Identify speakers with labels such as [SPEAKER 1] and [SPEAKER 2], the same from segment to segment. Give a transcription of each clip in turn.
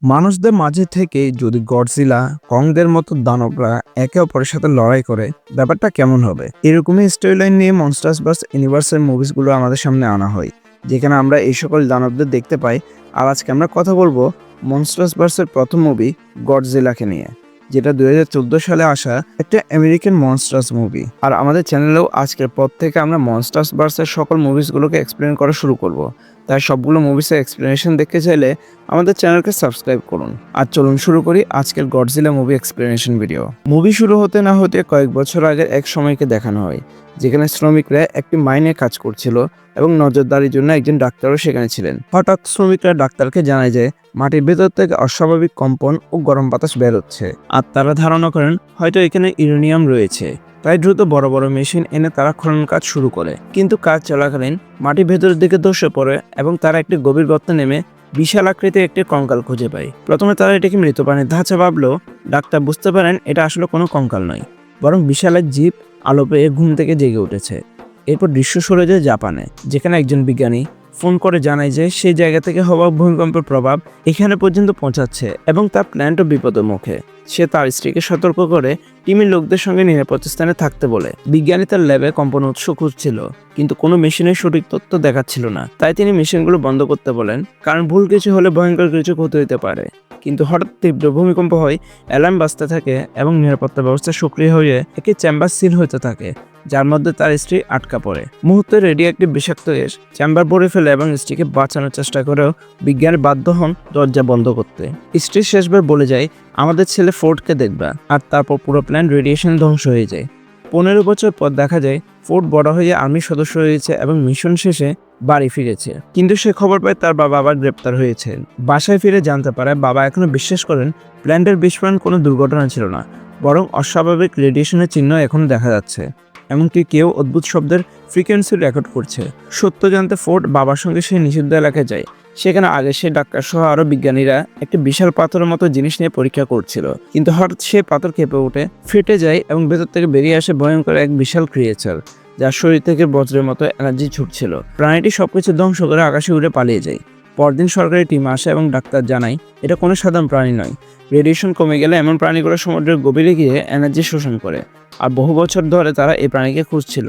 [SPEAKER 1] মানুষদের মাঝে থেকে যদি গডজিলা, কংদের মতো দানবরা একে অপরের সাথে লড়াই করে, ব্যাপারটা কেমন হবে? এরকমই স্টোরিলাইন নিয়ে মনস্টার্স ভার্স ইউনিভার্সের মুভিসগুলো আমাদের সামনে আনা হয়, যেখানে আমরা এই সকল দানবদের দেখতে পাই। আর আজকে আমরা কথা বলবো মনস্টার্স ভার্সের প্রথম মুভি গডজিলাকে নিয়ে, যেটা 2014 সালে আসা একটা আমেরিকান মনস্টার্স মুভি। আর আমাদের চ্যানেলেও আজকের পর থেকে আমরা মনস্টার্স ভার্সের সকল মুভিসগুলোকে এক্সপ্লেন করা শুরু করব। তাই সবগুলো মুভিসের এক্সপ্লেনেশন দেখতে চাইলে আমাদের চ্যানেলকে সাবস্ক্রাইব করুন। আর চলুন শুরু করি আজকের Godzilla movie explanation video. Movie শুরু হতে না হতে কয়েক বছর আগের এক সময়কে দেখানো হয়, যেখানে শ্রমিকরা একটি মাইনে কাজ করছিল এবং নজরদারির জন্য একজন ডাক্তারও সেখানে ছিলেন। হঠাৎ শ্রমিকরা ডাক্তারকে জানায় যে মাটির ভেতর থেকে অস্বাভাবিক কম্পন ও গরম বাতাস বের হচ্ছে, আর তারা ধারণা করেন হয়তো এখানে ইউরেনিয়াম রয়েছে। তাই দ্রুত বড় বড় মেশিন এনে তারা খনন কাজ শুরু করে। কিন্তু কাজ চলাকালীন মাটি ভেতরের দিকে ধসে পড়ে এবং তারা একটি গভীর গর্তে নেমে বিশাল আকৃতির একটি কঙ্কাল খুঁজে পায়। প্রথমে তারা এটাকে মৃত প্রাণীর ধাঁচা ভাবলেও ডাক্তার বুঝতে পারেন এটা আসলে কোনো কঙ্কাল নয়, বরং বিশাল এক জীব আলো পেয়ে ঘুম থেকে জেগে উঠেছে। এরপর দৃশ্য সরে যায় জাপানে, যেখানে একজন বিজ্ঞানী ফোন করে জানায় যে সেই জায়গা থেকে হওয়া ভূমিকম্পের প্রভাব এখানে পর্যন্ত পৌঁছাচ্ছে এবং তার প্ল্যান্টও বিপদের মুখে। সে তার স্ত্রীকে সতর্ক করে টিমের লোকদের সঙ্গে নিরাপদ স্থানে থাকতে বলে। বিজ্ঞানী তার ল্যাবে কম্পন উৎস খুঁজছিল, কিন্তু কোনো মেশিনের সঠিক তথ্য দেখাচ্ছিল না। তাই তিনি মেশিনগুলো বন্ধ করতে বলেন, কারণ ভুল কিছু হলে ভয়ঙ্কর কিছু ক্ষতি হতে পারে। কিন্তু হঠাৎ তীব্র ভূমিকম্প হয়, অ্যালার্ম বাজতে থাকে এবং নিরাপত্তা ব্যবস্থা সক্রিয় হয়ে একটি চেম্বার সিল হতে থাকে, যার মধ্যে তার স্ত্রী আটকা পড়ে। মুহূর্তে রেডিওঅ্যাক্টিভ বিষাক্ত গ্যাস চেম্বার ভরে ফেলে এবং স্ত্রীকে বাঁচানোর চেষ্টা করেও বিজ্ঞানী বাধ্য হন দরজা বন্ধ করতে। স্ত্রী শেষবার বলে যায়, আমাদের ছেলে ফোর্ডকে দেখবা। আর তারপর পুরো প্ল্যান রেডিয়েশন ধ্বংস হয়ে যায়। 15 বছর পর দেখা যায় ফোর্ড বড় হয়ে আর্মির সদস্য হয়েছে এবং মিশন শেষে বাড়ি ফিরেছে। কিন্তু সে খবর পায় তার বাবা আবার গ্রেপ্তার হয়েছে। বাসায় ফিরে জানতে পারে বাবা এখনো বিশ্বাস করেন প্ল্যান্টের বিস্ফোরণ কোনো দুর্ঘটনা ছিল না, বরং অস্বাভাবিক রেডিয়েশনের চিহ্ন এখন দেখা যাচ্ছে। এমনকি কেউ অদ্ভুত শব্দের ফ্রিকোয়েন্সি রেকর্ড করছে। সত্য জানতে ফোর্ড বাবার সঙ্গে সেই নিষিদ্ধ এলাকায় যায়। সেখানে আগে সে ডাক্তার সহ আরো বিজ্ঞানীরা একটি বিশাল পাথরের মতো জিনিস নিয়ে পরীক্ষা করছিল। কিন্তু হঠাৎ সে পাথর কেঁপে ওঠে, ফেটে যায় এবং ভেতর থেকে বেরিয়ে আসে ভয়ঙ্কর এক বিশাল ক্রিয়েচার, যার শরীর থেকে বজ্রের মতো এনার্জি ছুটছিল। প্রাণীটি সবকিছু ধ্বংস করে আকাশে উড়ে পালিয়ে যায়। পরদিন সরকারি টিম আসে এবং ডাক্তার জানায় এটা কোনো সাধারণ প্রাণী নয়। রেডিয়েশন কমে গেলে এমন প্রাণীগুলো সমুদ্রের গভীরে গিয়ে এনার্জি শোষণ করে। আর বহু বছর ধরে তারা এই প্রাণীকে খুঁজছিল।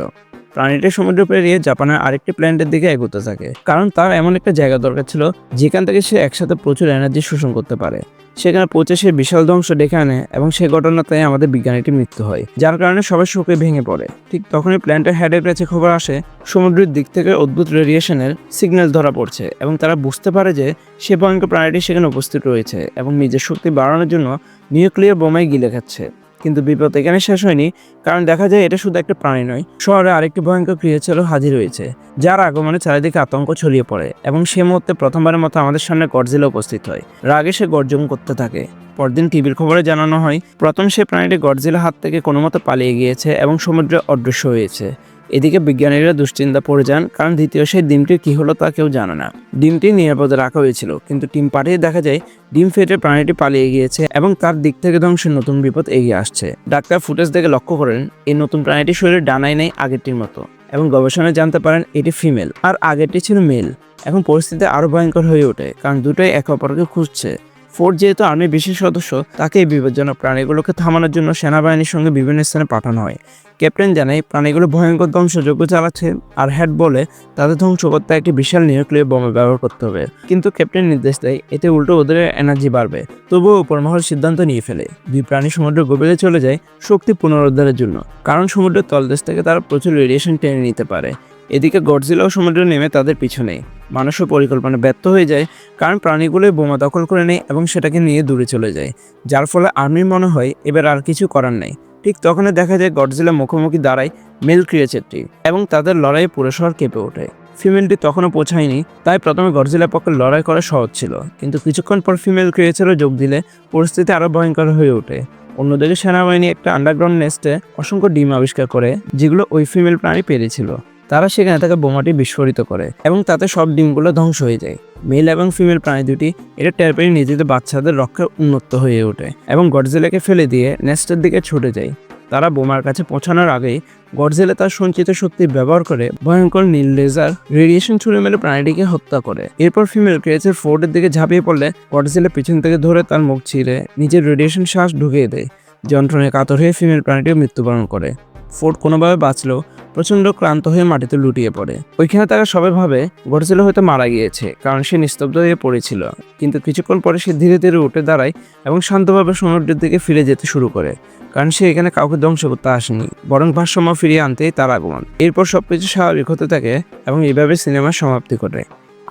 [SPEAKER 1] প্রাণীটি সমুদ্র পেরিয়ে জাপানের আরেকটি প্ল্যানেটের দিকে এগোতে থাকে, কারণ তার এমন একটা জায়গা দরকার ছিল যেখান থেকে সে একসাথে প্রচুর এনার্জি শোষণ করতে পারে। সেখানে পৌঁছে সে বিশাল ধ্বংস ডেকে আনে এবং সেই ঘটনাতে আমাদের বিজ্ঞানীটির মৃত্যু হয়, যার কারণে সবাই শোকে ভেঙে পড়ে। ঠিক তখনই প্ল্যানেটের হেডের কাছে খবর আসে সমুদ্রের দিক থেকে অদ্ভুত রেডিয়েশনের সিগন্যাল ধরা পড়ছে এবং তারা বুঝতে পারে যে সে ভয়ঙ্কর প্রাণীটি সেখানে উপস্থিত রয়েছে এবং নিজের শক্তি বাড়ানোর জন্য নিউক্লিয়ার বোমায় গিলে খাচ্ছে। কিন্তু বিপদ এখানে শেষ হয়নি, কারণ দেখা যায় এটা শুধু একটা প্রাণী নয়, শহরে আরেকটি ভয়ঙ্কর ক্রিয়েচারও হাজির হয়েছে, যার আগমনে চারিদিকে আতঙ্ক ছড়িয়ে পড়ে এবং সে মুহূর্তে প্রথমবারের মতো আমাদের সামনে গডজিলা উপস্থিত হয়। রাগে সে গর্জন করতে থাকে। পরদিন টিভির খবরে জানানো হয় প্রথম সে প্রাণীটি গডজিলার হাত থেকে কোনো মতো পালিয়ে গিয়েছে এবং সমুদ্রে অদৃশ্য হয়েছে। এদিকে বিজ্ঞানীরা দুশ্চিন্তা পড়ে যান, কারণ দ্বিতীয় সেই ডিমটির কি হলো তা কেউ জানে না। ডিমটি নিরাপদে রাখা হয়েছিল, কিন্তু টিম পাঠিয়ে দেখা যায় ডিম ফেটে প্রাণীটি পালিয়ে গিয়েছে এবং তার দিক থেকে ধ্বংসের নতুন বিপদ এগিয়ে আসছে। ডাক্তার ফুটেজ দেখে লক্ষ্য করেন এই নতুন প্রাণীটি শরীরে ডানাই নেই আগেরটির মতো, এবং গবেষণায় জানতে পারেন এটি ফিমেল আর আগেরটি ছিল মেল। এখন পরিস্থিতি আরো ভয়ঙ্কর হয়ে ওঠে, কারণ দুটোই একে অপরকে খুঁজছে। ফোর্ড যেহেতু আর্মির বিশেষ সদস্য, তাকে এই বিপজ্জনক প্রাণীগুলোকে থামানোর জন্য সেনাবাহিনীর সঙ্গে বিভিন্ন স্থানে পাঠানো হয়। ক্যাপ্টেন জানায় প্রাণীগুলো ভয়ঙ্কর ধ্বংসযজ্ঞ চালাচ্ছে, আর হেড বলে তাদের ধ্বংস করতে একটি বিশাল নিউক্লিয়ার বোমা ব্যবহার করতে হবে। কিন্তু ক্যাপ্টেন নির্দেশ দেয় এতে উল্টো ওদের এনার্জি বাড়বে। তবুও উপরমহল সিদ্ধান্ত নিয়ে ফেলে দুই প্রাণী সমুদ্রের গভীরে চলে যায় শক্তি পুনরুদ্ধারের জন্য, কারণ সমুদ্রের তলদেশ থেকে তারা প্রচুর রেডিয়েশন টেনে নিতে পারে। এদিকে গডজিলাও সমুদ্রে নেমে তাদের পিছনে। মানুষের পরিকল্পনা ব্যর্থ হয়ে যায়, কারণ প্রাণীগুলোই বোমা দখল করে নেয় এবং সেটাকে নিয়ে দূরে চলে যায়, যার ফলে আর্মির মনে হয় এবার আর কিছু করার নেই। ঠিক তখনই দেখা যায় গডজিলা মুখোমুখি দাঁড়ায় মেল ক্রিয়েচারটি এবং তাদের লড়াইয়ে পুরো শহর কেঁপে ওঠে। ফিমেলটি তখনও পৌঁছায়নি, তাই প্রথমে গডজিলার পক্ষে লড়াই করা সহজ ছিল, কিন্তু কিছুক্ষণ পর ফিমেল ক্রিয়েচারও যোগ দিলে পরিস্থিতি আরও ভয়ঙ্কর হয়ে ওঠে। অন্যদিকে সেনাবাহিনী একটা আন্ডারগ্রাউন্ড নেস্টে অসংখ্য ডিম আবিষ্কার করে, যেগুলো ওই ফিমেল প্রাণী পেরেছিল। তারা সেখানে থাকা বোমাটি বিস্ফোরিত করে এবং তাতে সব ডিমগুলো ধ্বংস হয়ে যায়। মেল এবং ফিমেল প্রাণী দুটি এটা টের পেয়ে নিজেদের বাচ্চাদের রক্ষার উন্নত হয়ে ওঠে এবং গডজিলাকে ফেলে দিয়ে নেস্টের দিকে ছুটে যায়। তারা বোমার কাছে পৌঁছানোর আগেই গডজিলা তার সঞ্চিত শক্তি ব্যবহার করে ভয়ঙ্কর নীল লেজার রেডিয়েশন ছুড়ে মেরে প্রাণীটিকে হত্যা করে। এরপর ফিমেল ক্রেজের ফোর্ডের দিকে ঝাঁপিয়ে পড়লে গডজিলা পিছন থেকে ধরে তার মুখ ছিঁড়ে নিজের রেডিয়েশন শ্বাস ঢুকিয়ে দেয়। যন্ত্রণায় কাতর হয়ে ফিমেল প্রাণীটিও মৃত্যুবরণ করে। ফোর্ড কোনোভাবে বাঁচলেও প্রচণ্ড ক্লান্ত হয়ে মাটিতে লুটিয়ে পড়ে। ওইখানে তারা সবাই ভাবে গডজিলা হয়তো মারা গিয়েছে, কারণ সে নিস্তব্ধ হয়ে পড়েছিল। কিন্তু কিছুক্ষণ পরে সে ধীরে ধীরে উঠে দাঁড়ায় এবং শান্তভাবে সমুদ্রের দিকে ফিরে যেতে শুরু করে, কারণ সে এখানে কাউকে ধ্বংস করতে আসেনি, বরং ভারসাম্য ফিরিয়ে আনতেই তার আগমন। এরপর সবকিছু স্বাভাবিক হতে থাকে এবং এইভাবে সিনেমার সমাপ্তি ঘটে।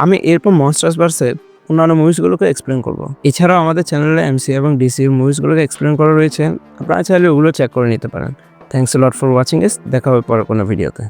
[SPEAKER 1] আমি এরপর মনস্টারভার্সের অন্যান্য মুভিসগুলোকে এক্সপ্লেন করব। এছাড়াও আমাদের চ্যানেলে এমসি এবং ডিসি মুভিসগুলোকে এক্সপ্লেন করা রয়েছে, আপনারা চাইলে ওগুলো চেক করে নিতে পারেন। Thanks a lot for watching ইস। দেখা হবে পরের কোনো ভিডিওতে।